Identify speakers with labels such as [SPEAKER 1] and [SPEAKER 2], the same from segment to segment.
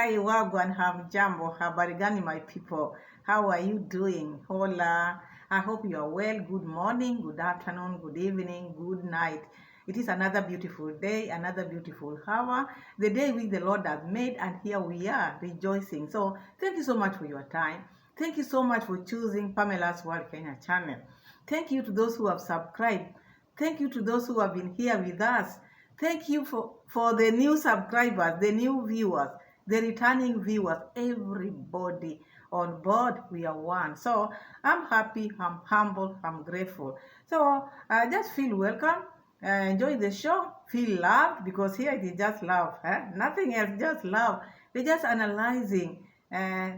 [SPEAKER 1] Hi, Wagwan, Hamjambo, habari gani, my people? How are you doing? Hola. I hope you are well. Good morning, good afternoon, good evening, good night. It is another beautiful day, another beautiful hour, the day which the Lord has made, and here we are rejoicing. So, thank you so much for your time. Thank you so much for choosing Pamela's World Kenya channel. Thank you to those who have subscribed. Thank you to those who have been here with us. Thank you for the new subscribers, the new viewers, the returning viewers, everybody on board. We are one. So I'm happy, I'm humble, I'm grateful. So just feel welcome. Enjoy the show. Feel loved, because here it is just love. Nothing else, just love. We're just analyzing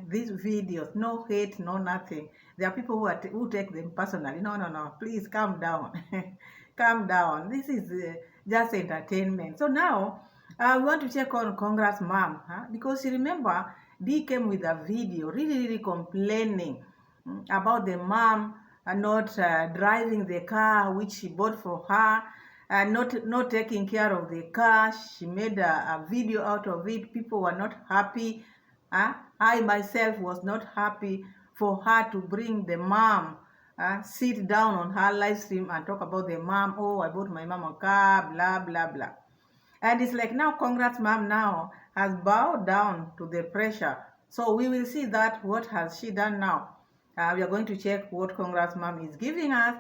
[SPEAKER 1] these videos. No hate, no nothing. There are people who take them personally. No. Please calm down. Calm down. This is just entertainment. So now we want to check on Congress mom, because you remember Dee came with a video really complaining about the mom not driving the car which she bought for her, and not taking care of the car. She made a video out of it. People were not happy. I myself was not happy for her to bring the mom, sit down on her live stream and talk about the mom. Oh, I bought my mom a car, blah blah blah. And it's like now Congrats mom now has bowed down to the pressure. So we will see that what has she done now. We are going to check what Congrats mom is giving us,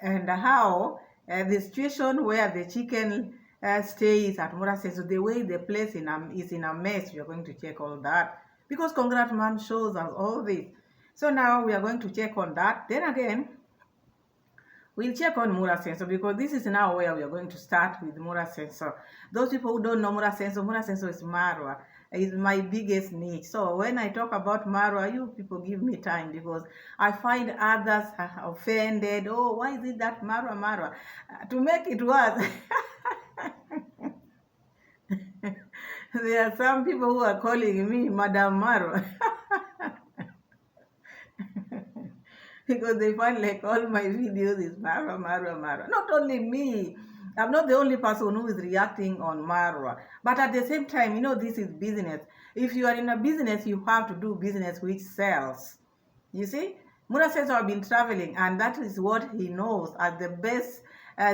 [SPEAKER 1] and how the situation where the chicken stays at Muraseno, the way the place is in a mess. We are going to check all that, because Congrats mom shows us all this. So now we are going to check on that. Then again, we'll check on Muraseno, because this is now where we are going to start with Muraseno. Those people who don't know Muraseno is Marwa. Is my biggest niche. So when I talk about Marwa, you people give me time, because I find others offended. Oh, why is it that Marwa? To make it worse, there are some people who are calling me Madam Marwa. Because they find like all my videos is Marwa. Not only me, I'm not the only person who is reacting on Marwa. But at the same time, this is business. If you are in a business, you have to do business which sells. You see, Muraseno have been traveling, and that is what he knows as the best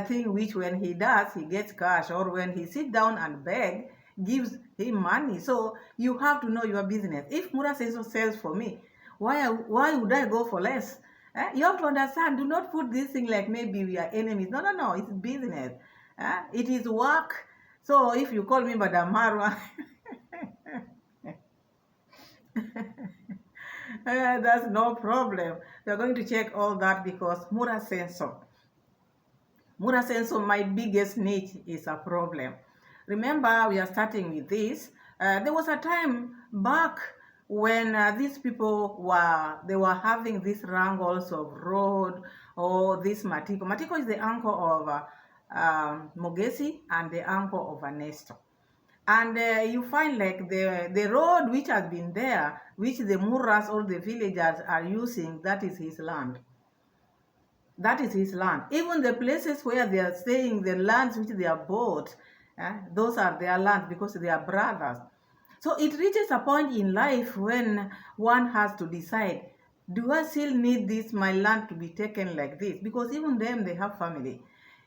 [SPEAKER 1] thing, which when he does, he gets cash, or when he sits down and beg, gives him money. So you have to know your business. If Muraseno sells for me, why would I go for less? You have to understand, do not put this thing like maybe we are enemies. No, it's business. It is work. So if you call me Madam Marwa, that's no problem. We are going to check all that, because Muraseno, my biggest niche is a problem. Remember, we are starting with this. There was a time back when these people were having these wrangles of road, or this Matiko. Matiko is the uncle of Mogesi and the uncle of Ernesto. And you find like the road which has been there, which the Muras or the villagers are using, that is his land. That is his land. Even the places where they are staying, the lands which they are bought, those are their lands, because they are brothers. So it reaches a point in life when one has to decide, do I still need my land to be taken like this? Because even them, they have family.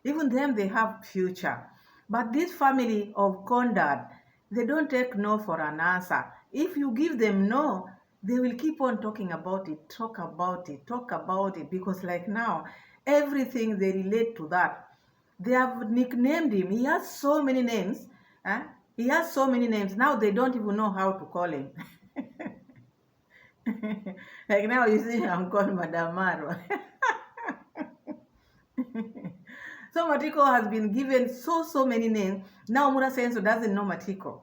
[SPEAKER 1] Even them, they have future. But this family of Kondad, they don't take no for an answer. If you give them no, they will keep on talking about it, talk about it, because like now, everything they relate to that. They have nicknamed him. He has so many names. He has so many names. Now they don't even know how to call him. Like now you see I'm called Madam Marwa. So Matiko has been given so many names. Now Muraseno doesn't know Matiko.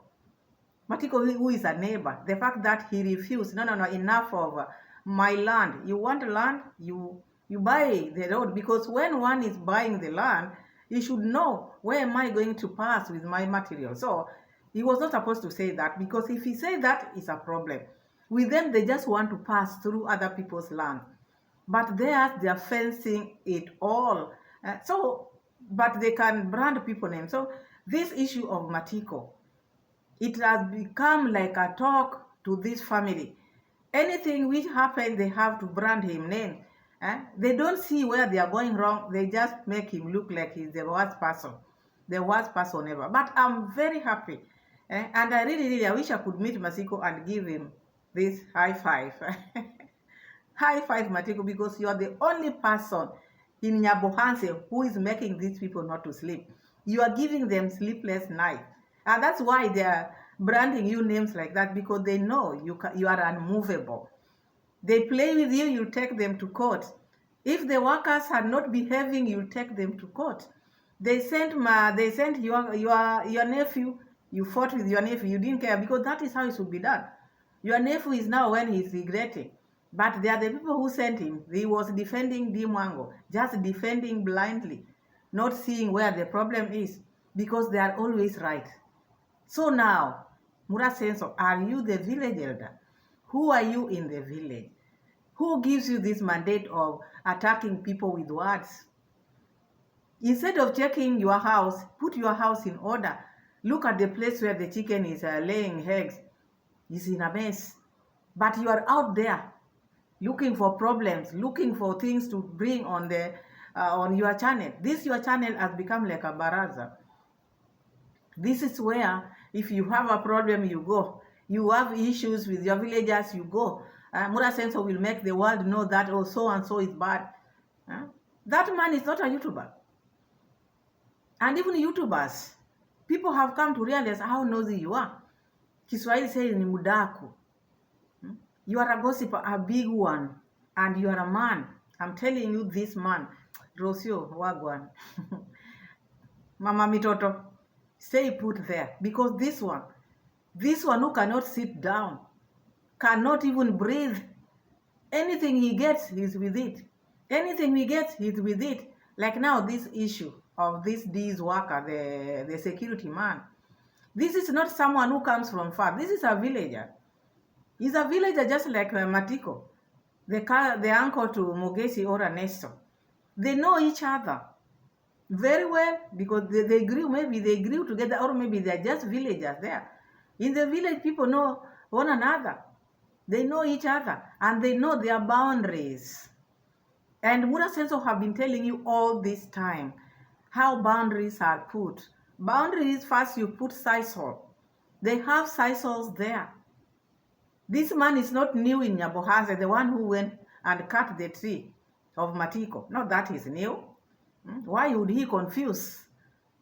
[SPEAKER 1] Matiko, who is a neighbor. The fact that he refused, no, enough of my land. You want land, you buy the road. Because when one is buying the land, you should know, where am I going to pass with my material? So he was not supposed to say that, because if he said that, it's a problem. With them, they just want to pass through other people's land. But theirs, they are fencing it all. But they can brand people names. So this issue of Matiko, It has become like a talk to this family. Anything which happens, they have to brand him name. They don't see where they are going wrong. They just make him look like he's the worst person ever. But I'm very happy. And I really, I wish I could meet Masiko and give him this high five. High five, Matiko, because you are the only person in Nyabohanse who is making these people not to sleep. You are giving them sleepless night. And that's why they are branding you names like that, because they know you are unmovable. They play with you, you take them to court. If the workers are not behaving, you take them to court. They sent your nephew, you fought with your nephew, you didn't care, because that is how it should be done. Your nephew is now when he's regretting. But they are the people who sent him. He was defending Mwango, just defending blindly, not seeing where the problem is, because they are always right. So now, Muraseno, are you the village elder? Who are you in the village? Who gives you this mandate of attacking people with words? Instead of checking your house, put your house in order. Look at the place where the chicken is laying eggs. It's in a mess. But you are out there looking for problems, looking for things to bring on your channel. This your channel has become like a baraza. This is where if you have a problem, you go. You have issues with your villagers, you go. Muraseno will make the world know that, oh, so and so is bad. That man is not a YouTuber. And even YouTubers, people have come to realize how nosy you are. Kiswahili says ni mudaku. You are a gossiper, a big one, and you are a man. I'm telling you, this man, Rosio Wagwan, Mama Mitoto, stay put there, because this one who cannot sit down, cannot even breathe. Anything he gets, he's with it. Anything he gets, he's with it. Like now, this issue of this D's worker, the security man. This is not someone who comes from far. This is a villager. He's a villager just like Matiko, the uncle to Mogesi or Ernesto. They know each other very well, because they grew together, or maybe they're just villagers there. In the village, people know one another. They know each other, and they know their boundaries. And Muraseno have been telling you all this time how boundaries are put. Boundaries, first you put sisal. They have sisals there. This man is not new in Nyabohanse, the one who went and cut the tree of Matiko. Not that is new. Why would he confuse?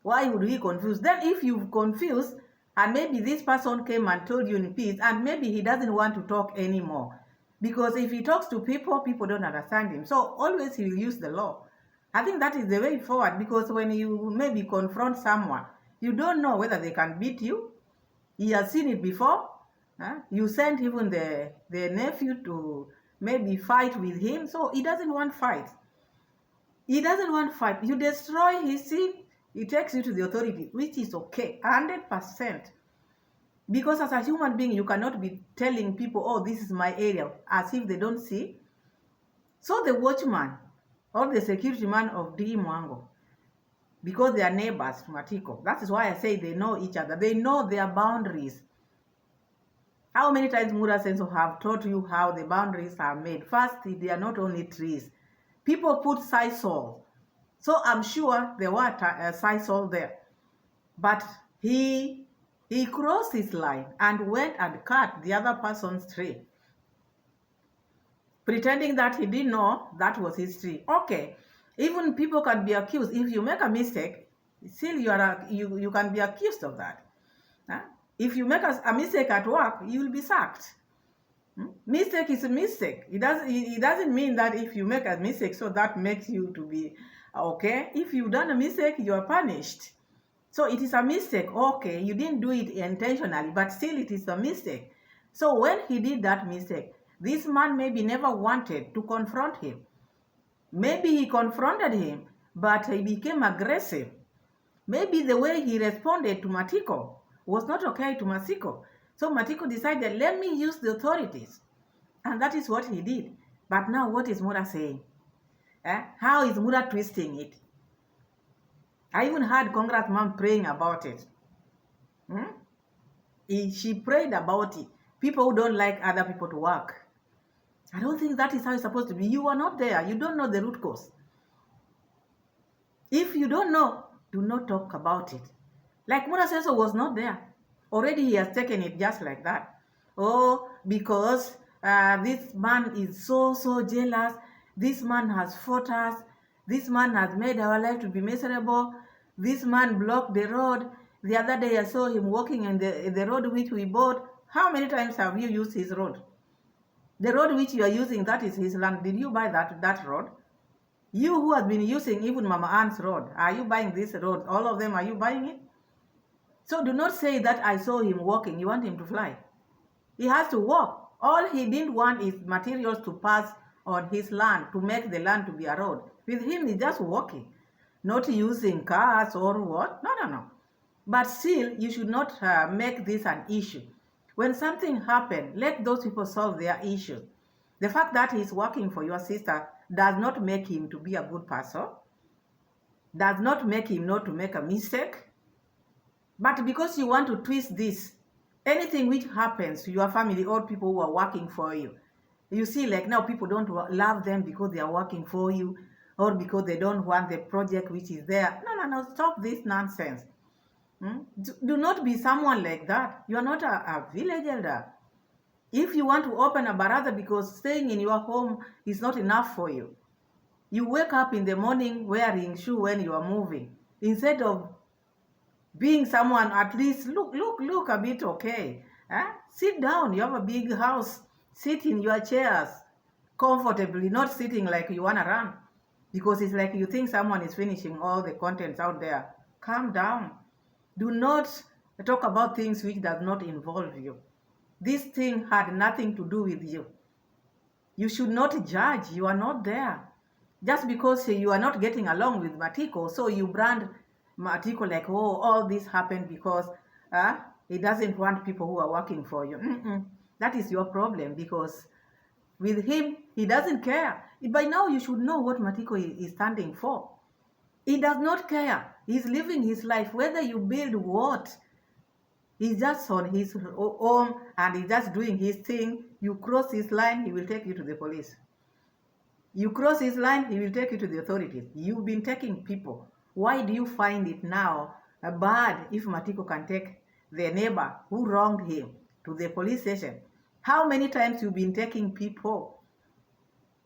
[SPEAKER 1] Why would he confuse? Then if you confuse, and maybe this person came and told you in peace, and maybe he doesn't want to talk anymore. Because if he talks to people, people don't understand him. So always he will use the law. I think that is the way forward, because when you maybe confront someone, you don't know whether they can beat you. He has seen it before. You sent even the nephew to maybe fight with him. So he doesn't want fight. He doesn't want fight. You destroy his seed, he takes you to the authority, which is okay, 100%. Because as a human being, you cannot be telling people, oh, this is my area, as if they don't see. So the watchman or the security man of Mwango, because they are neighbors, Matiko, that is why I say they know each other. They know their boundaries. How many times Muraseno have taught you how the boundaries are made? First, they are not only trees. People put sisal. So I'm sure there were sisal there. But he crossed his line and went and cut the other person's tree, pretending that he didn't know that was his tree. Okay, even people can be accused. If you make a mistake, still you can be accused of that. If you make a mistake at work, you will be sacked. Mistake is a mistake. It doesn't mean that if you make a mistake, so that makes you to be okay. If you've done a mistake, you are punished. So it is a mistake. Okay, you didn't do it intentionally, but still it is a mistake. So when he did that mistake, this man maybe never wanted to confront him. Maybe he confronted him, but he became aggressive. Maybe the way he responded to Matiko was not okay to Masiko. So Matiko decided, let me use the authorities. And that is what he did. But now what is Mura saying? How is Mura twisting it? I even heard Congressman praying about it. She prayed about it. People who don't like other people to work. I don't think that is how it's supposed to be. You are not there. You don't know the root cause. If you don't know, do not talk about it. Like Muraseno was not there. Already he has taken it just like that. Oh, because this man is so jealous. This man has fought us. This man has made our life to be miserable. This man blocked the road. The other day I saw him walking in the road which we bought. How many times have you used his road? The road which you are using, that is his land. Did you buy that road? You who has been using even Mama Ann's road, are you buying this road? All of them, are you buying it? So do not say that I saw him walking. You want him to fly. He has to walk. All he didn't want is materials to pass on his land, to make the land to be a road. With him, he's just walking, not using cars or what. No. But still, you should not make this an issue. When something happens, let those people solve their issues. The fact that he's working for your sister does not make him to be a good person, does not make him not to make a mistake. But because you want to twist this, anything which happens to your family or people who are working for you, you see, like now people don't love them because they are working for you or because they don't want the project which is there. No, stop this nonsense. Do not be someone like that. You are not a village elder. If you want to open a baraza because staying in your home is not enough for you, you wake up in the morning wearing shoe when you are moving. Instead of being someone, at least look a bit okay. Sit down. You have a big house. Sit in your chairs comfortably, not sitting like you want to run. Because it's like you think someone is finishing all the contents out there. Calm down. Do not talk about things which does not involve you. This thing had nothing to do with you. You should not judge. You are not there. Just because you are not getting along with Matiko, so you brand Matiko like, oh, all this happened because he doesn't want people who are working for you. That is your problem, because with him, he doesn't care. By now, you should know what Matiko is standing for. He does not care. He's living his life, whether you build what. He's just on his own and he's just doing his thing. You cross his line, he will take you to the police. You cross his line, he will take you to the authorities. You've been taking people. Why do you find it now bad if Matiko can take the neighbor who wronged him to the police station? How many times you've been taking people?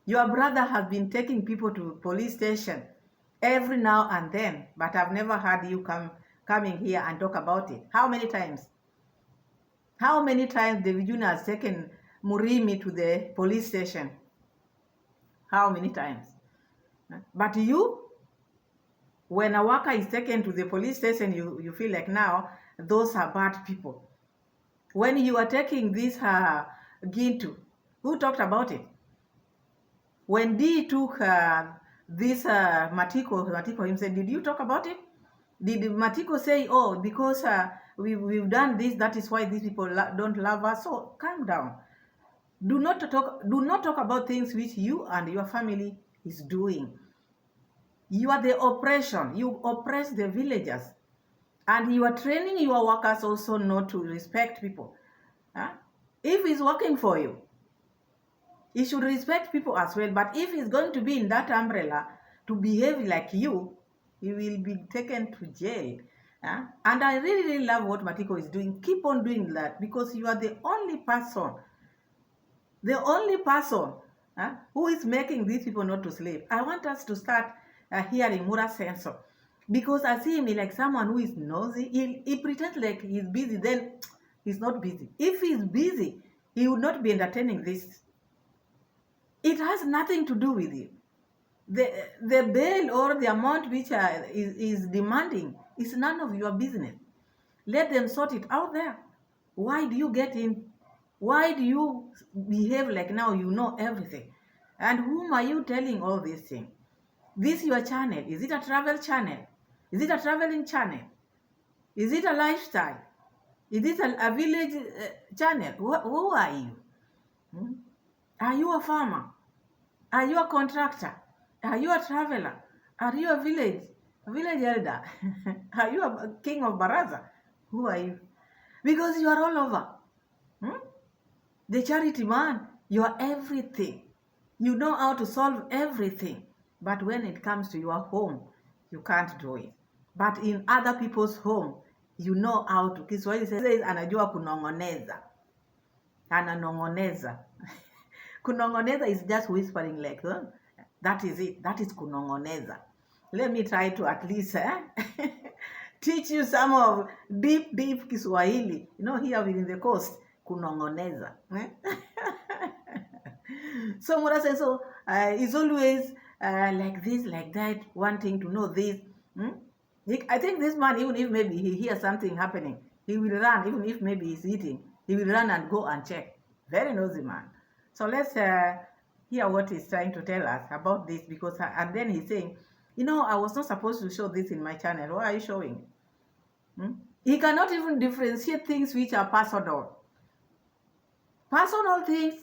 [SPEAKER 1] Your brother has been taking people to police station every now and then, but I've never heard you coming here and talk about it. How many times? How many times David Jr. has taken Murimi to the police station? How many times? But you, when a worker is taken to the police station, you feel like now those are bad people. When you are taking this Gintu, who talked about it? When D took this Matiko himself, did you talk about it? Did Matiko say, oh, because we've done this, that is why these people don't love us? So calm down. Do not talk about things which you and your family is doing. You are the oppression. You oppress the villagers. And you are training your workers also not to respect people. If he's working for you, he should respect people as well. But if he's going to be in that umbrella to behave like you, he will be taken to jail. And I really love what Matiko is doing. Keep on doing that, because you are the only person who is making these people not to sleep. I want us to start hearing Muraseno, because I see him like someone who is nosy. He pretends like he's busy, then he's not busy. If he's busy, he would not be entertaining this. It has nothing to do with you. The bail or the amount which is demanding is none of your business. Let them sort it out there. Why do you get in? Why do you behave like now you know everything? And whom are you telling all these things? This your channel. Is it a travel channel? Is it a traveling channel? Is it a lifestyle? Is it a village channel? Who are you? Are you a farmer? Are you a contractor? Are you a traveler? Are you a village elder? Are you a king of Baraza? Who are you? Because you are all over. The charity man, you are everything. You know how to solve everything. But when it comes to your home, you can't do it. But in other people's home, you know how to. Kiswahili says anajua kunong'oneza. Ananong'oneza. Kunong'oneza is just whispering like, that is it. That is kunong'oneza. Let me try to at least teach you some of deep Kiswahili. You know, here within the coast, kunong'oneza. So Muraseno is always like this, like that, wanting to know this. I think this man, even if maybe he hears something happening, he will run. Even if maybe he's eating, he will run and go and check. Very nosy man. So let's hear what he's trying to tell us about this, because and then he's saying, you know, I was not supposed to show this in my channel. Why are you showing? He cannot even differentiate things which are personal. Personal things.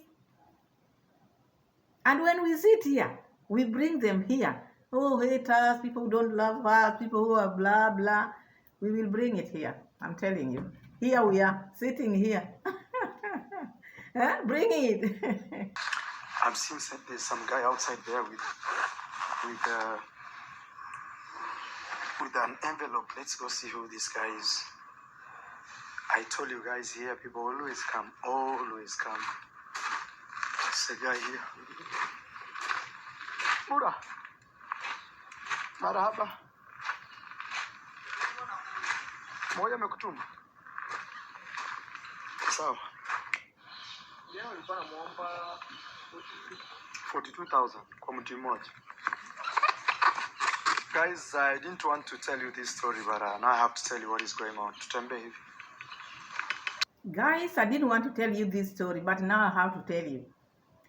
[SPEAKER 1] And when we sit here, we bring them here. Oh, haters, people who don't love us, people who are blah, blah. We will bring it here. I'm telling you. Here we are, sitting here. Bring it.
[SPEAKER 2] I've seen there's some guy outside there with an envelope. Let's go see who this guy is. I told you guys here, people always come. Always come. There's a guy here. Mura. Marhaba. Moja amekutuma. Sawa. Leo nilikuwa namuomba 42,000 kwa mtu mmoja. Guys, I didn't want to tell you this story, but now I have to tell you what is going on. Tutembe hivi.
[SPEAKER 1] Guys, I didn't want to tell you this story, but now I have to tell you.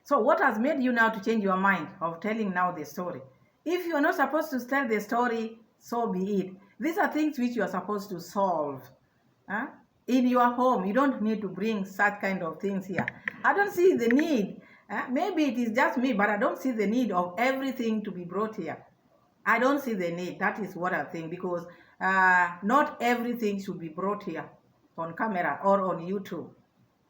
[SPEAKER 1] So what has made you now to change your mind of telling now the story? If you are not supposed to tell the story, so be it. These are things which you are supposed to solve. In your home, you don't need to bring such kind of things here. I don't see the need. Maybe it is just me, but I don't see the need of everything to be brought here. I don't see the need. That is what I think, because not everything should be brought here on camera or on YouTube.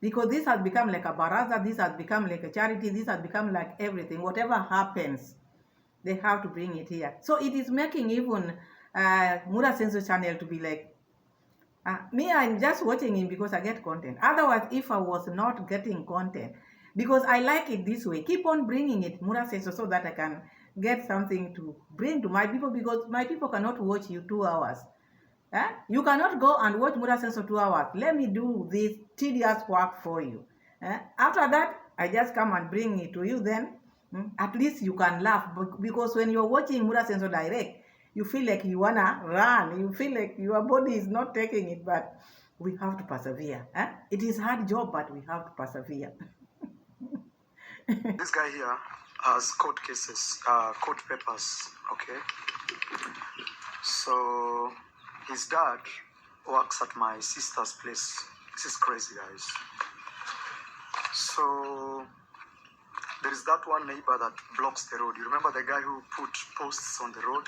[SPEAKER 1] Because this has become like a baraza, this has become like a charity, this has become like everything. Whatever happens, they have to bring it here. So it is making even Muraseno's channel to be like, me, I'm just watching him because I get content. Otherwise, if I was not getting content, because I like it this way, keep on bringing it, Muraseno, so that I can get something to bring to my people, because my people cannot watch you 2 hours. You cannot go and watch Muraseno 2 hours. Let me do this tedious work for you. After that, I just come and bring it to you. Then at least you can laugh, because when you're watching Muraseno direct, you feel like you wanna run. You feel like your body is not taking it, but we have to persevere. It is a hard job, but we have to persevere.
[SPEAKER 2] This guy here has court cases, court papers, okay? So his dad works at my sister's place. This is crazy, guys. So there is that one neighbor that blocks the road. You remember the guy who put posts on the road?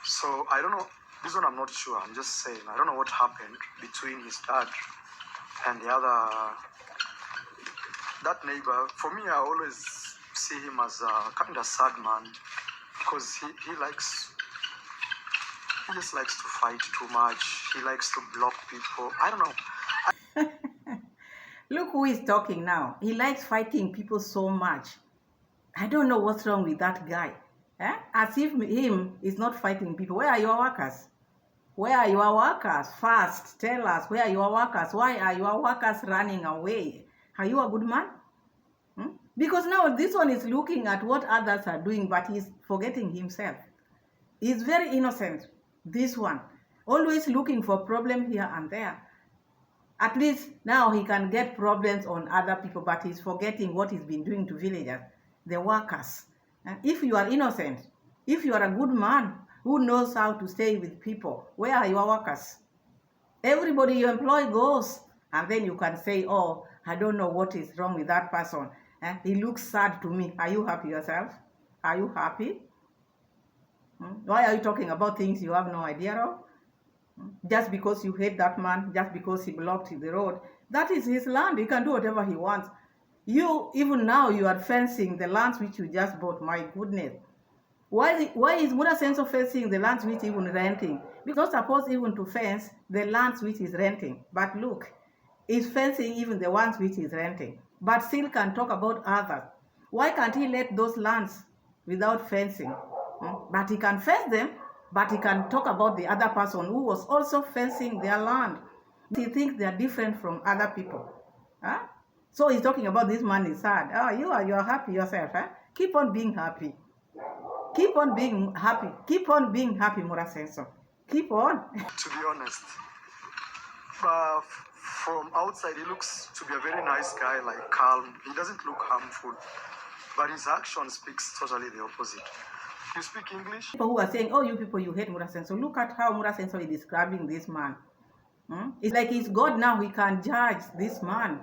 [SPEAKER 2] So I don't know, this one I'm not sure, I'm just saying, I don't know what happened between his dad and the other, that neighbor. For me, I always see him as a kind of sad man, because he just likes to fight too much. He likes to block people. I don't know.
[SPEAKER 1] Look who is talking now. He likes fighting people so much. I don't know what's wrong with that guy. As if him is not fighting people. Where are your workers? Where are your workers? First, tell us, where are your workers? Why are your workers running away? Are you a good man? Because now this one is looking at what others are doing, but he's forgetting himself. He's very innocent, this one. Always looking for problem here and there. At least now he can get problems on other people, but he's forgetting what he's been doing to villagers, the workers. If you are innocent, if you are a good man who knows how to stay with people, where are your workers? Everybody you employ goes, and then you can say, oh, I don't know what is wrong with that person. He looks sad to me. Are you happy yourself? Are you happy? Why are you talking about things you have no idea of? Just because you hate that man, just because he blocked the road, that is his land. He can do whatever he wants. You, even now, you are fencing the lands which you just bought. My goodness. Why is Muraseno fencing the lands which even renting? Because not supposed even to fence the lands which is renting. But look, he's fencing even the ones which is renting. But still can talk about others. Why can't he let those lands without fencing? But he can fence them, but he can talk about the other person who was also fencing their land. He thinks they are different from other people. Huh? So he's talking about this man is sad. Oh, you are happy yourself. Huh? Keep on being happy. Keep on being happy. Keep on being happy, Muraseno. Keep on.
[SPEAKER 2] To be honest, from outside, he looks to be a very nice guy, like calm. He doesn't look harmful, but his action speaks totally the opposite. You speak English?
[SPEAKER 1] People who are saying, oh, you people, you hate Muraseno. Look at how Muraseno is describing this man. It's like he's God now. He can judge this man.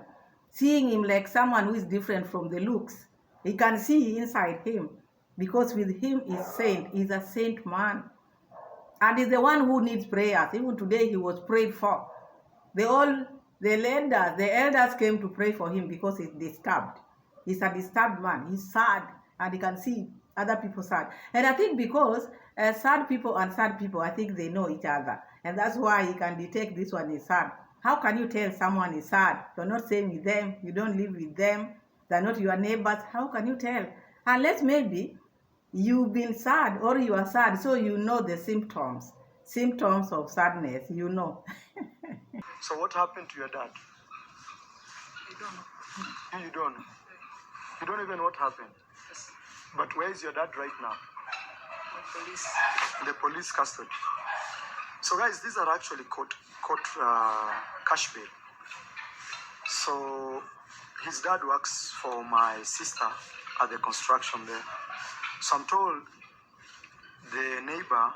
[SPEAKER 1] Seeing him like someone who is different from the looks. He can see inside him. Because with him is saint. He's a saint man. And he's the one who needs prayers. Even today he was prayed for. The elders came to pray for him because he's disturbed. He's a disturbed man. He's sad. And he can see other people sad. And I think because sad people and sad people, I think they know each other. And that's why he can detect this one is sad. How can you tell someone is sad? You're not staying with them. You don't live with them. They're not your neighbors. How can you tell? Unless maybe you've been sad or you are sad, so you know the symptoms. Symptoms of sadness, you know.
[SPEAKER 2] So what happened to your dad?
[SPEAKER 3] I don't know.
[SPEAKER 2] You don't know. You don't even know what happened.
[SPEAKER 3] Yes.
[SPEAKER 2] But where is your dad right now?
[SPEAKER 3] The police.
[SPEAKER 2] In the police custody. So guys, these are actually court cash bail. So his dad works for my sister at the construction there. So I'm told the neighbor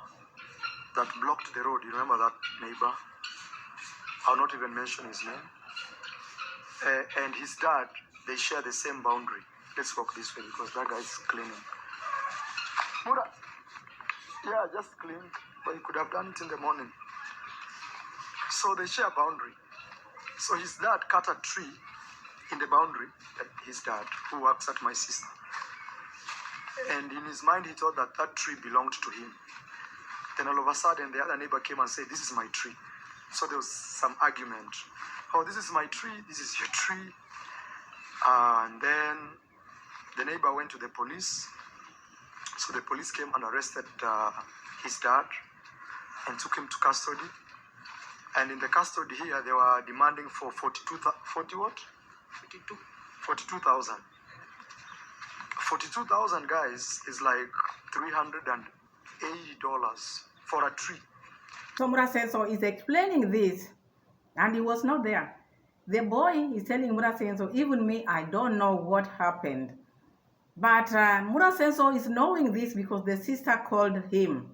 [SPEAKER 2] that blocked the road, you remember that neighbor? I'll not even mention his name. And his dad, they share the same boundary. Let's walk this way because that guy is cleaning. Mura, yeah, just clean, but he could have done it in the morning. So they share a boundary. So his dad cut a tree in the boundary, his dad, who works at my sister. And in his mind, he thought that that tree belonged to him. Then all of a sudden, the other neighbor came and said, this is my tree. So there was some argument. Oh, this is my tree, this is your tree. And then the neighbor went to the police. So the police came and arrested his dad and took him to custody. And in the custody here, they were demanding for 42,000 42,000 guys is like $380 for a tree.
[SPEAKER 1] So Muraseno is explaining this, and he was not there. The boy is telling Muraseno, even me, I don't know what happened. But Muraseno is knowing this because the sister called him.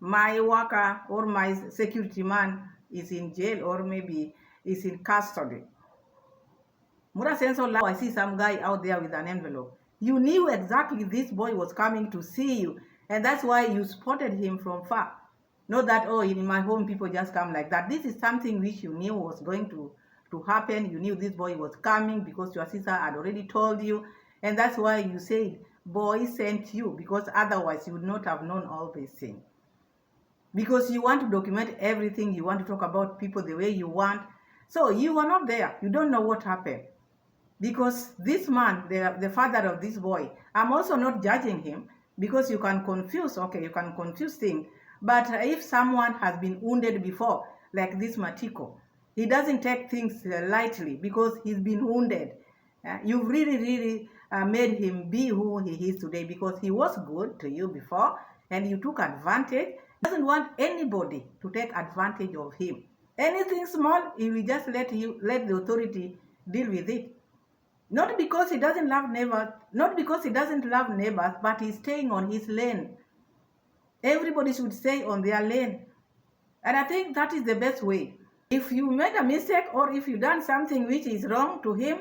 [SPEAKER 1] My worker or my security man is in jail or maybe is in custody. Muraseno, I see some guy out there with an envelope. You knew exactly this boy was coming to see you, and that's why you spotted him from far. Not that, oh, in my home people just come like that. This is something which you knew was going to happen. You knew this boy was coming because your sister had already told you. And that's why you said, boy sent you, because otherwise you would not have known all these things. Because you want to document everything. You want to talk about people the way you want. So you were not there. You don't know what happened. Because this man, the father of this boy, I'm also not judging him because you can confuse, okay, you can confuse things. But if someone has been wounded before, like this Matiko, he doesn't take things lightly because he's been wounded. You've really made him be who he is today because he was good to you before and you took advantage. He doesn't want anybody to take advantage of him. Anything small, he will just let the authority deal with it. Not because he doesn't love neighbors, but he's staying on his lane. Everybody should stay on their lane. And I think that is the best way. If you made a mistake or if you done something which is wrong to him,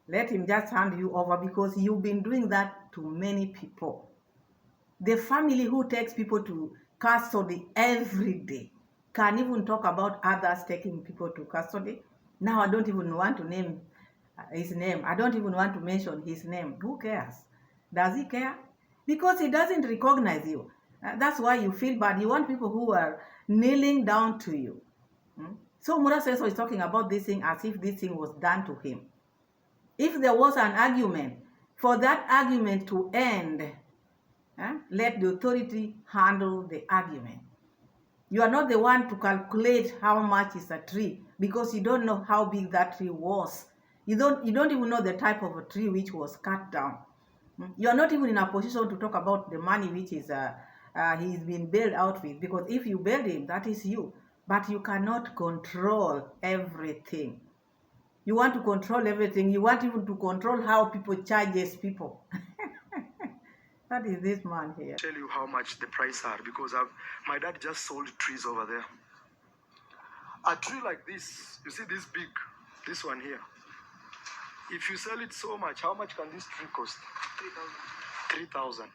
[SPEAKER 1] let him just hand you over because you've been doing that to many people. The family who takes people to custody every day. can even talk about others taking people to custody. Now I don't even want to name his name. I don't even want to mention his name. Who cares? Does he care? Because he doesn't recognize you. That's why you feel bad. You want people who are kneeling down to you. So Muraseno is talking about this thing as if this thing was done to him. If there was an argument, for that argument to end, let the authority handle the argument. You are not the one to calculate how much is a tree because you don't know how big that tree was. You don't even know the type of a tree which was cut down. You are not even in a position to talk about the money which is he's been bailed out with, because if you bail him, that is you. But you cannot control everything. You want to control everything. You want even to control how people charges people. That is this man here.
[SPEAKER 2] Tell you how much the price are, because my dad just sold trees over there. A tree like this, you see this big, this one here. If you sell it so much, how much can this tree cost? 3,000.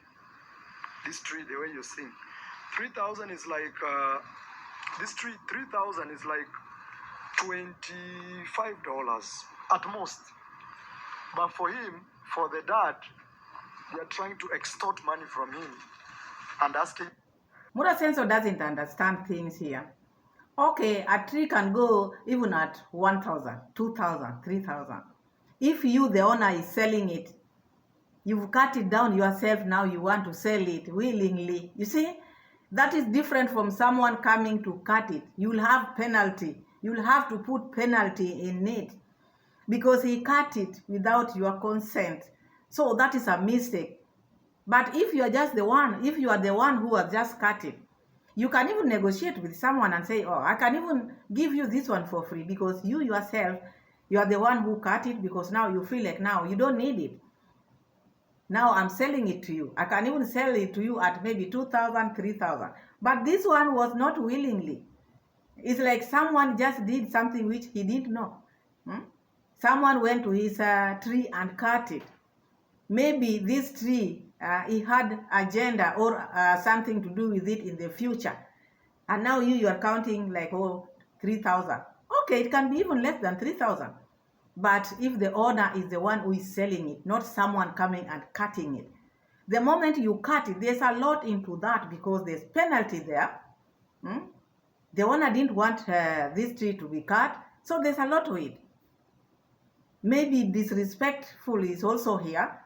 [SPEAKER 2] This tree, the way you're seeing, 3,000 is like this tree. 3,000 is like $25 at most. But for him, for the dad, they are trying to extort money from him and asking.
[SPEAKER 1] Muraseno doesn't understand things here. Okay, a tree can go even at 1,000, 2,000, 3,000. If you, the owner, is selling it, you've cut it down yourself, now you want to sell it willingly. You see, that is different from someone coming to cut it. You'll have penalty. You'll have to put penalty in it because he cut it without your consent. So that is a mistake. But if you are just the one, if you are the one who has just cut it, you can even negotiate with someone and say, oh, I can even give you this one for free because you yourself, you are the one who cut it, because now you feel like now you don't need it. Now I'm selling it to you. I can even sell it to you at maybe 2,000, 3,000. But this one was not willingly. It's like someone just did something which he didn't know. Someone went to his tree and cut it. Maybe this tree, he had agenda or something to do with it in the future. And now you are counting like, 3,000. Okay, it can be even less than 3,000. But if the owner is the one who is selling it, not someone coming and cutting it, the moment you cut it, there's a lot into that because there's penalty there. The owner didn't want this tree to be cut, so there's a lot to it. Maybe disrespectful is also here.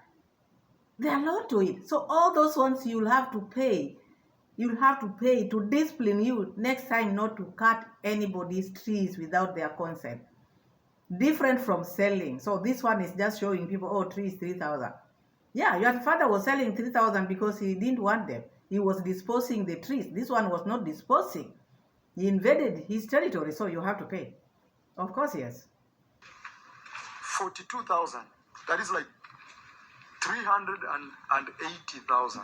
[SPEAKER 1] There are a lot to it. So all those ones you'll have to pay. You'll have to pay to discipline you next time not to cut anybody's trees without their consent. Different from selling. So this one is just showing people, trees 3,000. Yeah, your father was selling 3,000 because he didn't want them. He was disposing the trees. This one was not disposing. He invaded his territory, so you have to pay. Of course, yes.
[SPEAKER 2] 42,000. That is like 380,000.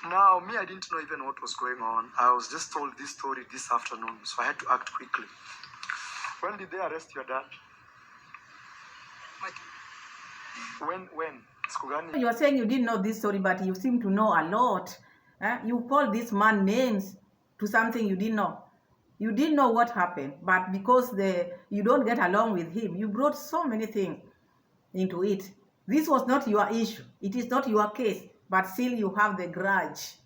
[SPEAKER 2] Now, me, I didn't know even what was going on. I was just told this story this afternoon, so I had to act quickly. When did they arrest your dad? When? Skugani?
[SPEAKER 1] You are saying you didn't know this story, but you seem to know a lot. You call this man names to something you didn't know. You didn't know what happened, but because you don't get along with him, you brought so many things into it. This was not your issue. It is not your case, but still you have the grudge.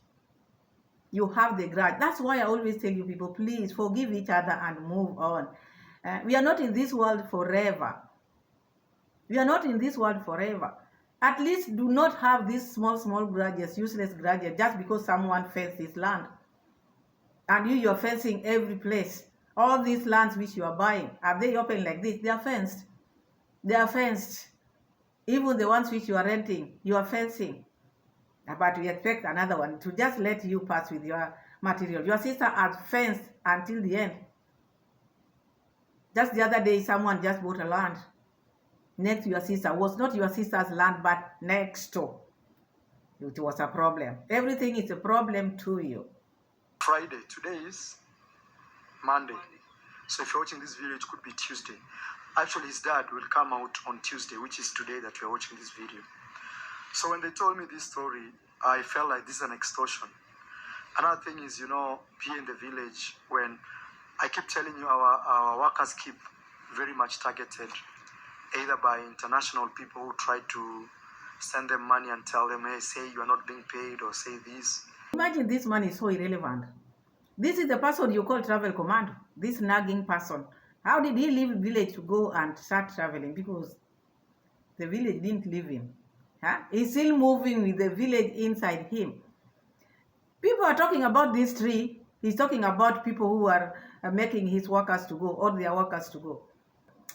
[SPEAKER 1] You have the grudge. That's why I always tell you people, please forgive each other and move on. We are not in this world forever. We are not in this world forever. At least do not have these small grudges, useless grudges, just because someone fenced his land. And you're fencing every place. All these lands which you are buying, are they open like this? They are fenced. They are fenced. Even the ones which you are renting, you are fencing. But we expect another one to just let you pass with your material. Your sister has fenced until the end. Just the other day, someone just bought a land next to your sister. It was not your sister's land, but next door. It was a problem. Everything is a problem to you.
[SPEAKER 2] Friday. Today is Monday. So if you're watching this video, it could be Tuesday. Actually, his dad will come out on Tuesday, which is today that we're watching this video. So when they told me this story, I felt like this is an extortion. Another thing is, here in the village, when I keep telling you, our workers keep very much targeted, either by international people who try to send them money and tell them, hey, say you are not being paid, or say this.
[SPEAKER 1] Imagine this man is so irrelevant. This is the person you call travel commando, this nagging person. How did he leave village to go and start traveling? Because the village didn't leave him. He's still moving with the village inside him. People are talking about this tree. He's talking about people who are making his workers to go, or their workers to go.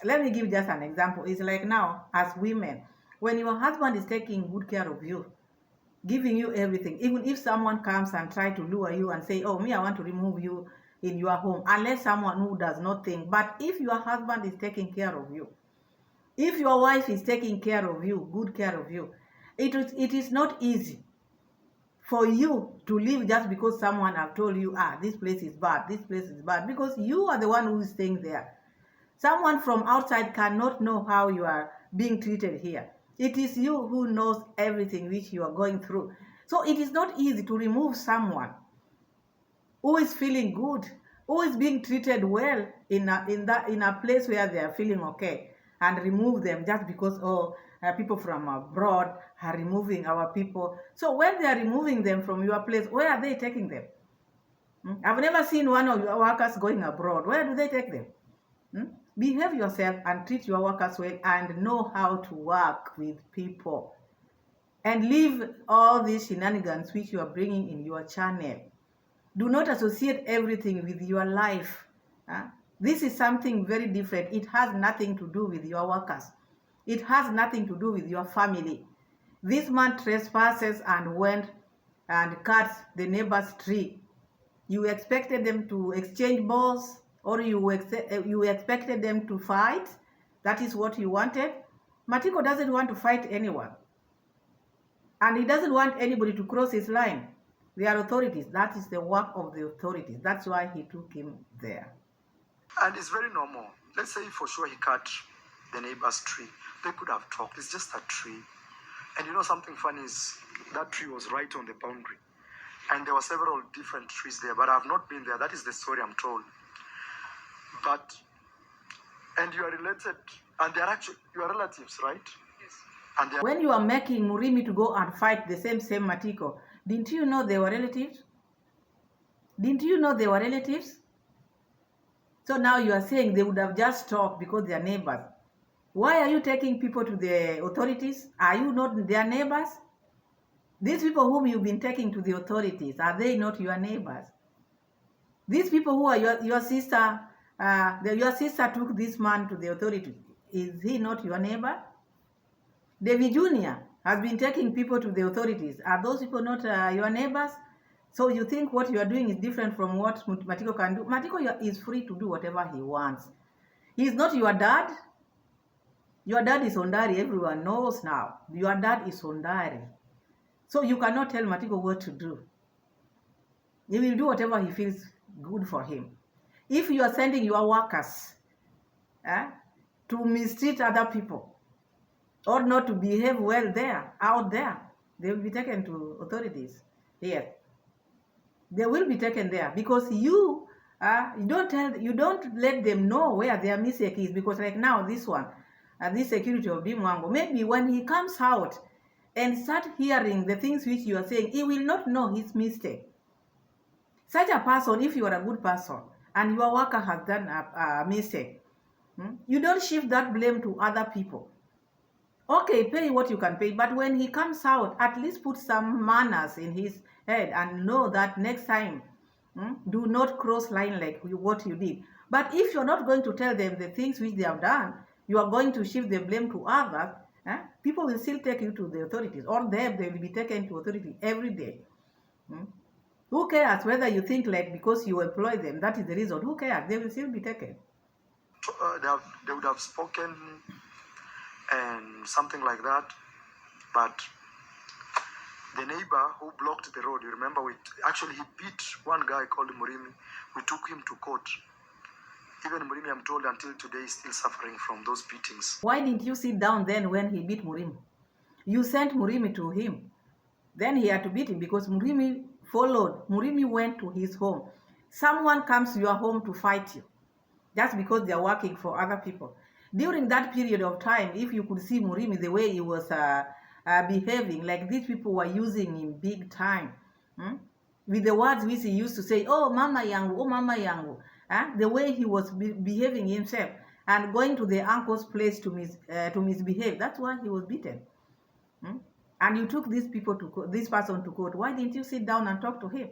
[SPEAKER 1] Let me give just an example. It's like now, as women, when your husband is taking good care of you, giving you everything, even if someone comes and try to lure you and say, oh, me, I want to remove you in your home, unless someone who does not think. But if your husband is taking care of you, if your wife is taking care of you, good care of you, it is not easy for you to leave just because someone have told you, this place is bad, because you are the one who is staying there. Someone from outside cannot know how you are being treated here. It is you who knows everything which you are going through. So it is not easy to remove someone who is feeling good, who is being treated well in a place where they are feeling okay, and remove them just because people from abroad are removing our people. So when they are removing them from your place, where are they taking them? I've never seen one of your workers going abroad. Where do they take them? Behave yourself and treat your workers well, and know how to work with people, and leave all these shenanigans which you are bringing in your channel. Do not associate everything with your life. This is something very different. It has nothing to do with your workers. It has nothing to do with your family. This man trespasses and went and cut the neighbor's tree. You expected them to exchange balls, or you expected them to fight? That is what you wanted? Matiko doesn't want to fight anyone. And he doesn't want anybody to cross his line. They are authorities. That is the work of the authorities. That's why he took him there.
[SPEAKER 2] And it's very normal. Let's say for sure he cut the neighbor's tree. They could have talked. It's just a tree. And something funny is that tree was right on the boundary. And there were several different trees there, but I've not been there. That is the story I'm told. And you are related, and they are actually your relatives, right?
[SPEAKER 3] Yes.
[SPEAKER 2] And
[SPEAKER 1] when you are making Murimi to go and fight the same Matiko, didn't you know they were relatives? Didn't you know they were relatives? So now you are saying they would have just talked because they are neighbors. Why are you taking people to the authorities? Are you not their neighbors? These people whom you've been taking to the authorities, are they not your neighbors? These people who are your sister, your sister took this man to the authorities. Is he not your neighbor? David Jr. has been taking people to the authorities. Are those people not your neighbors? So you think what you are doing is different from what Matiko can do? Matiko is free to do whatever he wants. He is not your dad. Your dad is Ondari. Everyone knows now. Your dad is Ondari. So you cannot tell Matiko what to do. He will do whatever he feels good for him. If you are sending your workers to mistreat other people, or not to behave well out there, they will be taken to authorities here. They will be taken there because you don't let them know where their mistake is, because like now this one, this security of Mwango, maybe when he comes out and start hearing the things which you are saying, he will not know his mistake. Such a person, if you are a good person and your worker has done a mistake, you don't shift that blame to other people. Okay, pay what you can pay, but when he comes out, at least put some manners in his head and know that next time, do not cross line like what you did. But if you're not going to tell them the things which they have done, you are going to shift the blame to others, people will still take you to the authorities, or they will be taken to authorities every day. Who cares whether you think like because you employ them, that is the reason? Who cares? They will still be taken.
[SPEAKER 2] They would have spoken and something like that, but the neighbor who blocked the road, you remember, he beat one guy called Murimi. We took him to court. Even Murimi, I'm told, until today is still suffering from those beatings.
[SPEAKER 1] Why didn't you sit down then when he beat Murimi? You sent Murimi to him. Then he had to beat him because Murimi followed. Murimi went to his home. Someone comes to your home to fight you. That's because they're working for other people. During that period of time, if you could see Murimi, the way he was behaving, like these people were using him big time. With the words which he used to say, oh mama yangu, oh mama yangu. The way he was behaving himself and going to the uncle's place to misbehave. That's why he was beaten. And you took these people to this person to court. Why didn't you sit down and talk to him?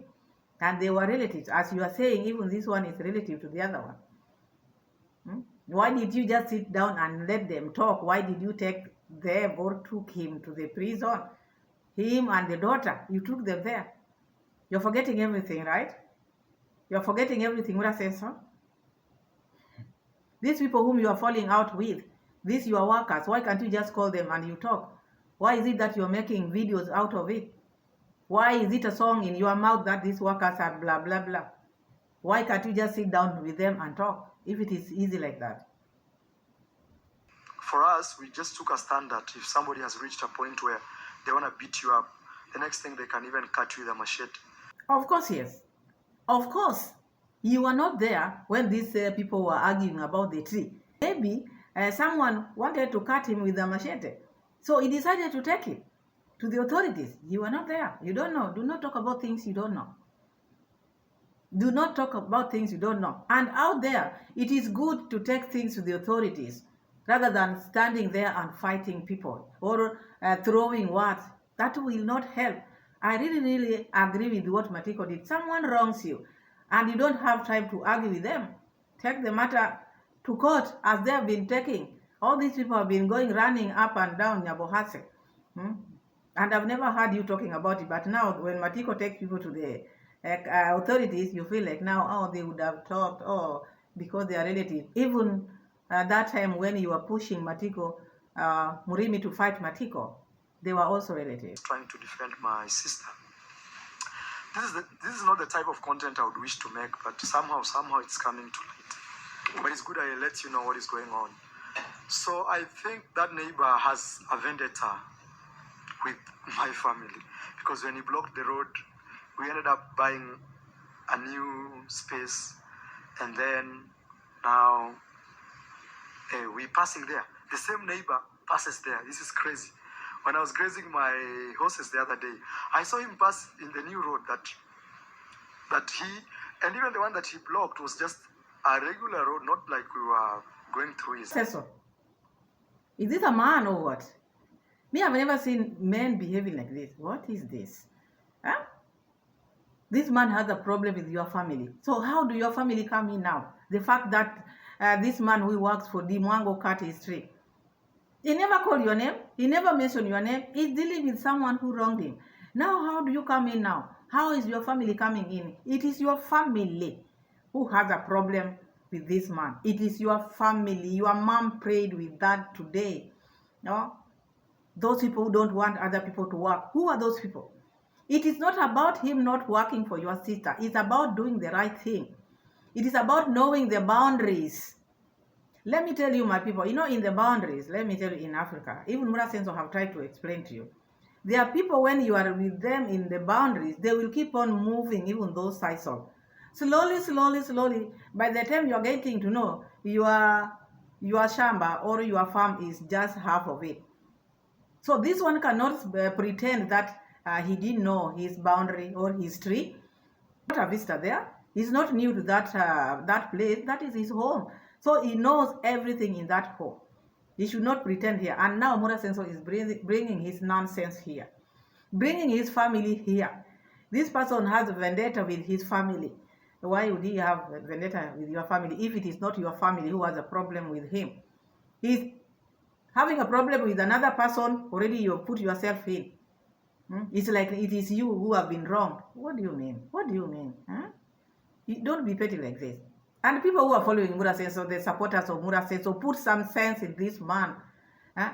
[SPEAKER 1] And they were relatives. As you are saying, even this one is relative to the other one. Why did you just sit down and let them talk? Why did you take them or took him to the prison? Him and the daughter, you took them there. You're forgetting everything, right? You're forgetting everything, Muraseno. These people whom you are falling out with, these your workers, why can't you just call them and you talk? Why is it that you're making videos out of it? Why is it a song in your mouth that these workers are blah, blah, blah? Why can't you just sit down with them and talk if it is easy like that?
[SPEAKER 2] For us, we just took a stand that if somebody has reached a point where they want to beat you up, the next thing they can even cut you with a machete.
[SPEAKER 1] Of course, yes. Of course. You were not there when these people were arguing about the tree. Maybe someone wanted to cut him with a machete. So he decided to take it to the authorities. You were not there. You don't know. Do not talk about things you don't know. Do not talk about things you don't know. And out there, it is good to take things to the authorities rather than standing there and fighting people or throwing words. That will not help. I really agree with what Matiko did. Someone wrongs you and you don't have time to argue with them. Take the matter to court as they have been taking. All these people have been running up and down Nyabohase. And I've never heard you talking about it. But now when Matiko takes people to the authorities, you feel like now, oh, they would have talked, oh, because they are relatives. Even that time when you were pushing Matiko, Murimi to fight Matiko, they were also relatives.
[SPEAKER 2] Trying to defend my sister. This is not the type of content I would wish to make, but somehow it's coming to light. But it's good I let you know what is going on. So I think that neighbor has a vendetta with my family, because when he blocked the road, we ended up buying a new space, and then now we're passing there. The same neighbor passes there. This is crazy. When I was grazing my horses the other day, I saw him pass in the new road that he, and even the one that he blocked was just a regular road, not like we were going through his.
[SPEAKER 1] So, is this a man or what? Me, I've never seen men behaving like this. What is this? Huh? This man has a problem with your family. So how do your family come in now? The fact that this man who works for the Mwango cut his tree. He never called your name. He never mentioned your name. He's dealing with someone who wronged him. Now, how do you come in now? How is your family coming in? It is your family who has a problem with this man. It is your family. Your mom prayed with that today. No? Those people who don't want other people to work. Who are those people? It is not about him not working for your sister. It's about doing the right thing. It is about knowing the boundaries. Let me tell you, my people, in the boundaries, let me tell you, in Africa, even Muraseno have tried to explain to you. There are people, when you are with them in the boundaries, they will keep on moving, even those cycles. Slowly. By the time you are getting to know, your shamba or your farm is just half of it. So this one cannot pretend that he didn't know his boundary or his tree. Not a visitor there. He's not new to that place. That is his home. So he knows everything in that home. He should not pretend here. And now Muraseno is bringing his nonsense here. Bringing his family here. This person has a vendetta with his family. Why would he have a vendetta with your family if it is not your family who has a problem with him? He's having a problem with another person, already you put yourself in. It's like it is you who have been wronged. What do you mean? What do you mean? Don't be petty like this. And people who are following Muraseno, the supporters of Muraseno, put some sense in this man.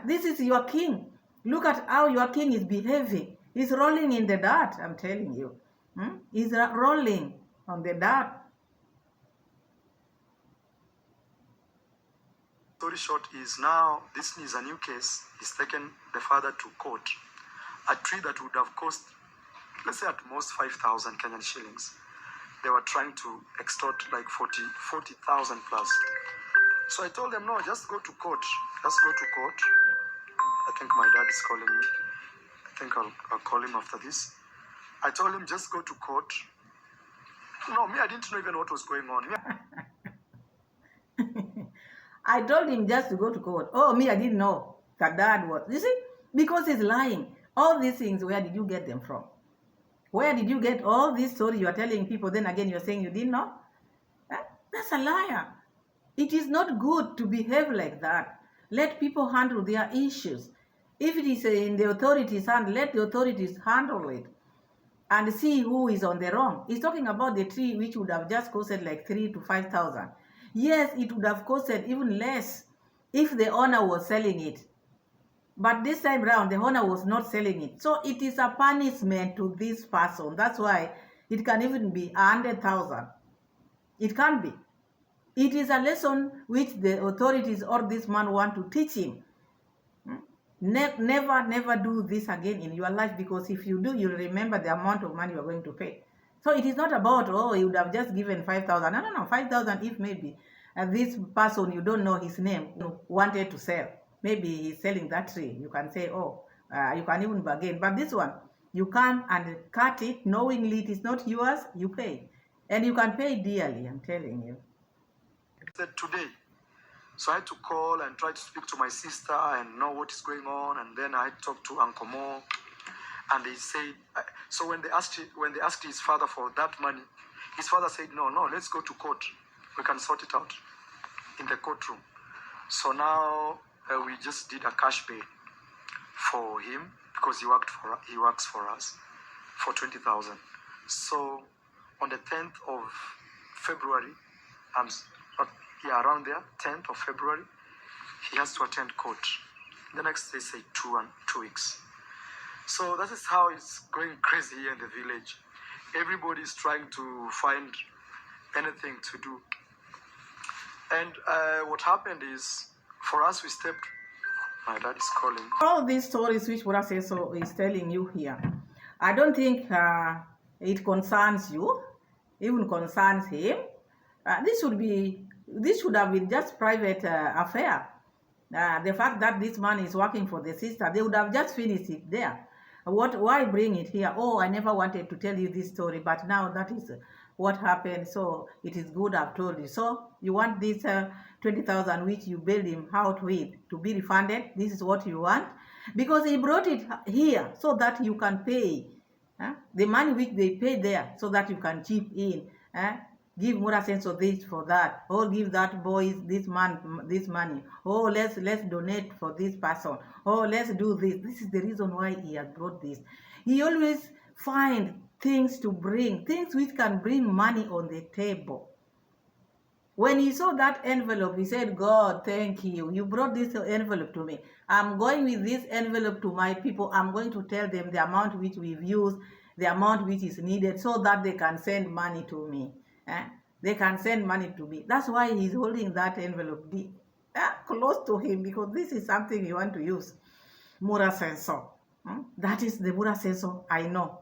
[SPEAKER 1] This is your king. Look at how your king is behaving. He's rolling in the dirt, I'm telling you. He's rolling on the dirt.
[SPEAKER 2] Story short is now, this is a new case. He's taken the father to court. A tree that would have cost let's say at most 5,000 Kenyan shillings. They were trying to extort like 40,000 plus. So I told them, no, just go to court. Just go to court. I think my dad is calling me. I think I'll call him after this. I told him, just go to court. No, me, I didn't know even what was going on.
[SPEAKER 1] I told him just to go to court. Oh, me, I didn't know that dad was. You see, because he's lying. All these things, where did you get them from? Where did you get all this story you are telling people? Then again, you're saying you didn't know? That's a liar. It is not good to behave like that. Let people handle their issues. If it is in the authorities' hand, let the authorities handle it and see who is on the wrong. He's talking about the tree which would have just costed like 3,000 to 5,000. Yes, it would have costed even less if the owner was selling it. But this time round, the owner was not selling it. So it is a punishment to this person. That's why it can even be 100,000. It can be. It is a lesson which the authorities or this man want to teach him. Never do this again in your life, because if you do, you'll remember the amount of money you are going to pay. So it is not about, oh, you would have just given 5,000. No, 5,000 if maybe this person, you don't know his name, wanted to sell. Maybe he's selling that tree. You can say, oh, you can even bargain. But this one, you come and cut it knowingly it is not yours, you pay. And you can pay dearly, I'm telling you.
[SPEAKER 2] Said today. So I had to call and try to speak to my sister and know what is going on. And then I talked to Uncle Mo, and they said, so when they asked his father for that money, his father said, no, let's go to court. We can sort it out in the courtroom. So now we just did a cash bail for him because he works for us for 20,000. So on the 10th of February, around there, 10th of February, he has to attend court. The next day, say 2 weeks. So that is how it's going crazy here in the village. Everybody is trying to find anything to do. And what happened is, for us, we stepped. My dad is calling.
[SPEAKER 1] All these stories which Muraseno is telling you here, I don't think it concerns you, even concerns him. This should have been just private affair. The fact that this man is working for the sister, they would have just finished it there. Why bring it here? Oh, I never wanted to tell you this story, but now that is what happened. So it is good I've told you. So you want this 20,000 which you bailed him out with to be refunded? This is what you want? Because he brought it here so that you can pay the money which they pay there, so that you can chip in. Give Muraseno this for that, or give that boy this money. Oh, let's donate for this person. Oh, let's do this. This is the reason why he has brought this. He always find things to bring, things which can bring money on the table. When he saw that envelope, he said, God, thank you. You brought this envelope to me. I'm going with this envelope to my people. I'm going to tell them the amount which we've used, the amount which is needed, so that they can send money to me. They can send money to me. That's why he's holding that envelope close to him, because this is something you want to use. Muraseno. That is the Muraseno I know.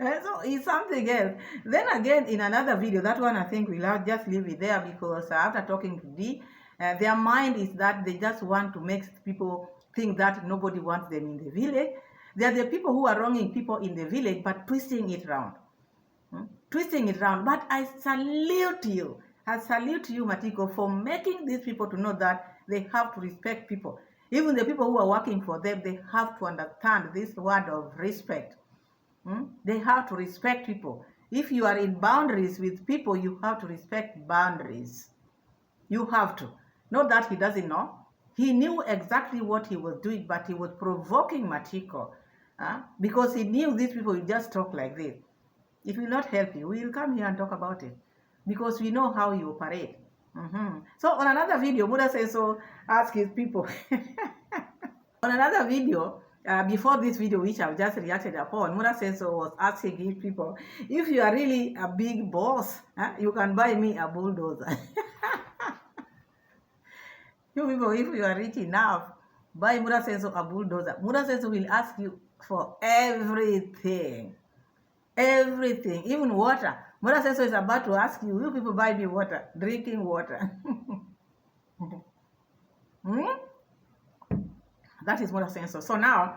[SPEAKER 1] So it's something else. Then again, in another video, that one I think we'll just leave it there, because after talking to Dee, their mind is that they just want to make people think that nobody wants them in the village. They are the people who are wronging people in the village, but twisting it around. Twisting it around. But I salute you. I salute you, Matiko, for making these people to know that they have to respect people. Even the people who are working for them, they have to understand this word of respect. They have to respect people. If you are in boundaries with people, you have to respect boundaries. You have to. Not that he doesn't know. He knew exactly what he was doing, but he was provoking Matiko. Because he knew these people will just talk like this. It will not help you. We will come here and talk about it, because we know how you operate. So on another video, Muraseno asked his people. On another video, before this video, which I've just reacted upon, Muraseno was asking his people, if you are really a big boss, you can buy me a bulldozer. You people, if you are rich enough, buy Muraseno a bulldozer. Muraseno will ask you, for everything. Everything, even water. Muraseno is about to ask you, you people buy me water, drinking water. Hmm? That is Muraseno. So now,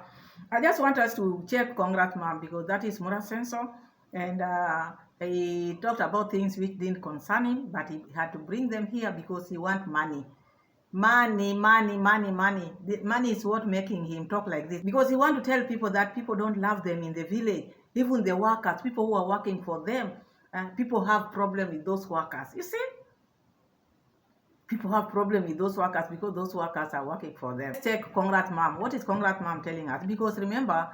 [SPEAKER 1] I just want us to check Congrats Mom because that is Muraseno. And he talked about things which didn't concern him, but he had to bring them here because he wants money. Money, money, money, money. The money is what making him talk like this because he want to tell people that people don't love them in the village. Even the workers, people who are working for them, people have problem with those workers. You see? People have problem with those workers because those workers are working for them. Let's take Congrats Mom. What is Congrats Mom telling us? Because remember,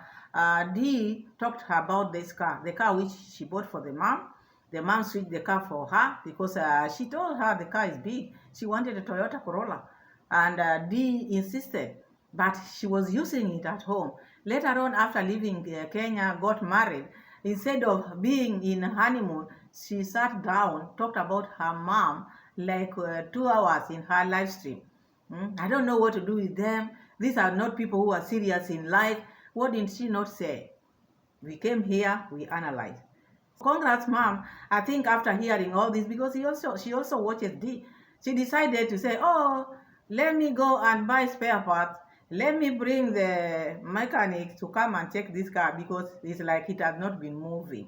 [SPEAKER 1] Dee talked about this car, the car which she bought for the mom. The mom switched the car for her because she told her the car is big. She wanted a Toyota Corolla. And Dee insisted, but she was using it at home. Later on, after leaving Kenya, got married. Instead of being in honeymoon, she sat down, talked about her mom like 2 hours in her live stream. I don't know what to do with them. These are not people who are serious in life. What did she not say? We came here, we analyzed. Congrats, Mom. I think after hearing all this, because she also watches D, she decided to say, oh, let me go and buy spare parts. Let me bring the mechanic to come and check this car because it's like it has not been moving.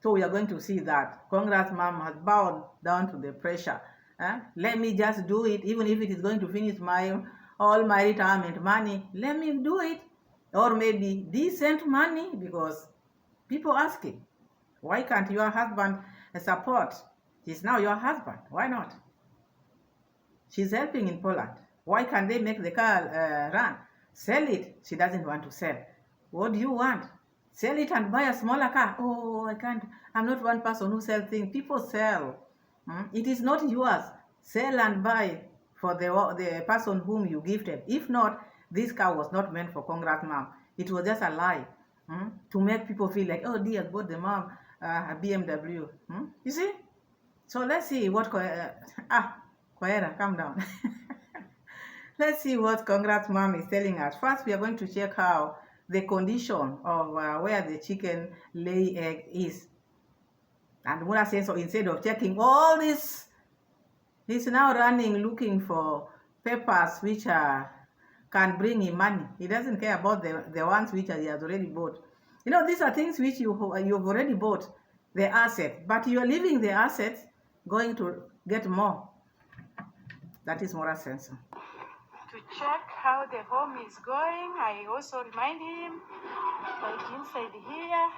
[SPEAKER 1] So we are going to see that. Congrats, Mom has bowed down to the pressure. Let me just do it, even if it is going to finish all my retirement money. Let me do it. Or maybe decent money because people asking, why can't your husband support? He's now your husband. Why not? She's helping in Poland. Why can't they make the car run? Sell it. She doesn't want to sell. What do you want? Sell it and buy a smaller car. Oh, I can't. I'm not one person who sells things. People sell. It is not yours. Sell and buy for the person whom you gifted. If not, this car was not meant for Congrats Mom. It was just a lie to make people feel like, oh dear, bought the mom a BMW. You see? So let's see what Koera, calm down. Let's see what Congrats Mom is telling us. First, we are going to check how the condition of where the chicken lay egg is. And Muraseno, instead of checking all this, he's now running looking for papers which can bring him money. He doesn't care about the ones which he has already bought. You know, these are things which you've already bought, the asset, but you are leaving the assets going to get more. That is Muraseno.
[SPEAKER 3] To check how the home is going, I also remind him, like inside here,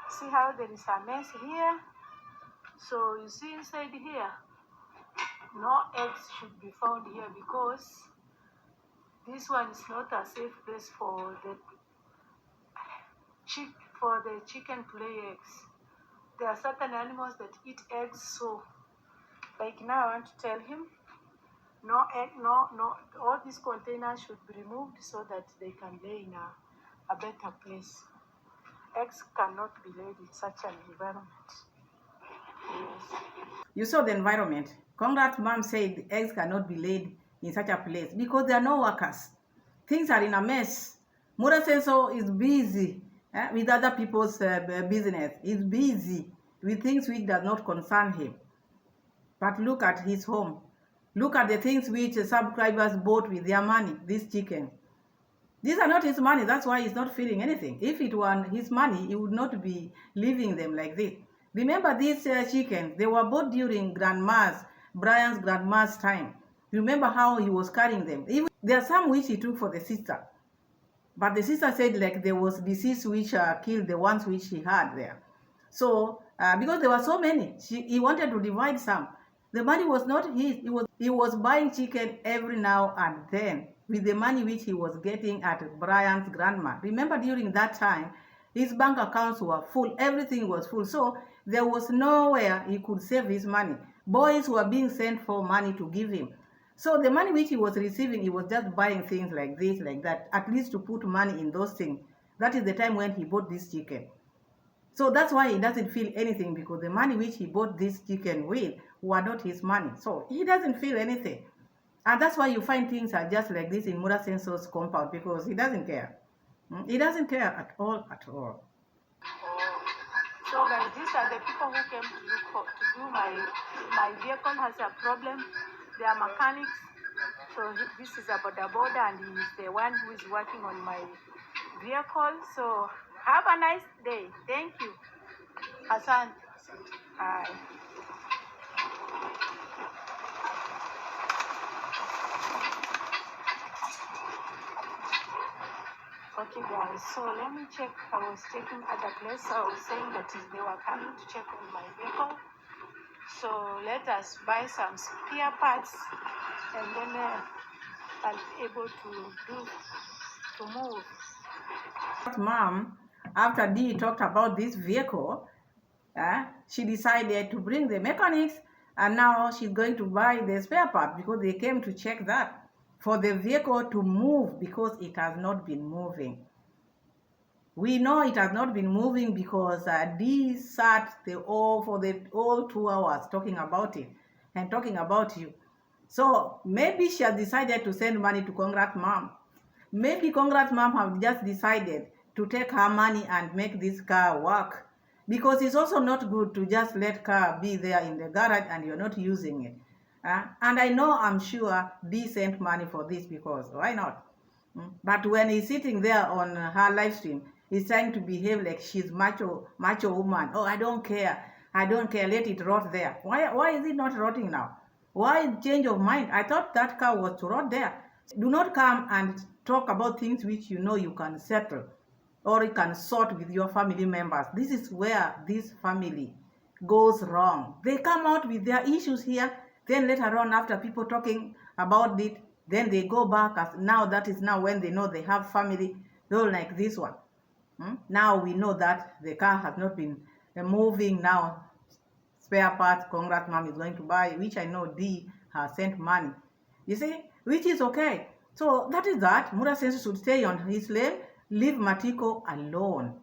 [SPEAKER 3] see how there is a mess here. So you see inside here, no eggs should be found here because this one is not a safe place for the chicken to lay eggs. There are certain animals that eat eggs, so like now I want to tell him, no egg, no, all these containers should be removed so that they can lay in a better place. Eggs cannot be laid in such an environment. Yes.
[SPEAKER 1] You saw the environment. Congrats Mom said eggs cannot be laid in such a place because there are no workers. Things are in a mess. Muraseno is busy with other people's business. He's busy with things which does not concern him. But look at his home. Look at the things which subscribers bought with their money, this chicken. These are not his money, that's why he's not feeling anything. If it were his money, he would not be leaving them like this. Remember these chickens, they were bought during Brian's grandma's time. Remember how he was carrying them. Even, there are some which he took for the sister. But the sister said like there was disease which killed the ones which he had there. So, because there were so many, he wanted to divide some. The money was not his. He was buying chicken every now and then with the money which he was getting at Brian's grandma. Remember during that time, his bank accounts were full. Everything was full. So there was nowhere he could save his money. Boys were being sent for money to give him. So the money which he was receiving, he was just buying things like this, like that, at least to put money in those things. That is the time when he bought this chicken. So that's why he doesn't feel anything because the money which he bought this chicken with were not his money. So he doesn't feel anything. And that's why you find things are just like this in Muraseno's compound because he doesn't care. He doesn't care at all, at all.
[SPEAKER 3] So guys, these are the people who came to do my vehicle has a problem. They are mechanics. So this is a boda boda, and he is the one who is working on my vehicle. So have a nice day. Thank you. Hassan. Bye. Okay guys, so let me check. I was checking at the place. I was saying that they were coming to check on my vehicle. So let us buy some spare parts, and then I'll be able to move.
[SPEAKER 1] Mom, after Dee talked about this vehicle, she decided to bring the mechanics, and now she's going to buy the spare part because they came to check that for the vehicle to move because it has not been moving. We know it has not been moving because Dee sat for the whole 2 hours talking about it and talking about you. So maybe she has decided to send money to Congrats Mom. Maybe Congrats Mom have just decided to take her money and make this car work. Because it's also not good to just let car be there in the garage and you're not using it. And I know, I'm sure Dee sent money for this because why not? But when he's sitting there on her live stream, he's trying to behave like she's macho woman. Oh, I don't care. I don't care. Let it rot there. Why is it not rotting now? Why change of mind? I thought that car was to rot there. Do not come and talk about things which you know you can settle or you can sort with your family members. This is where this family goes wrong. They come out with their issues here, then later on, after people talking about it, then they go back as now that is now when they know they have family, they're like this one. Now we know that the car has not been moving now. Spare parts, Congrats Mom is going to buy, which I know Dee has sent money. You see, which is okay. So that is that. Muraseno should stay on his lane. Leave Matiko alone.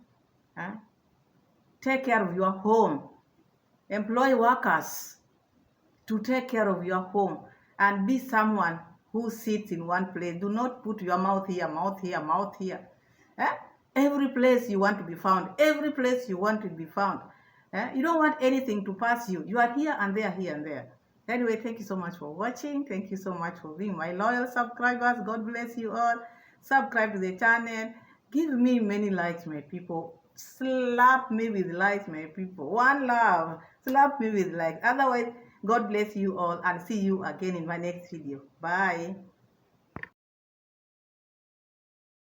[SPEAKER 1] Take care of your home. Employ workers to take care of your home and be someone who sits in one place. Do not put your mouth here, mouth here, mouth here. Every place you want to be found. Every place you want to be found. You don't want anything to pass you. You are here and there, here and there. Anyway, thank you so much for watching. Thank you so much for being my loyal subscribers. God bless you all. Subscribe to the channel. Give me many likes, my people. Slap me with likes, my people. One love. Slap me with likes. Otherwise, God bless you all and see you again in my next video. Bye.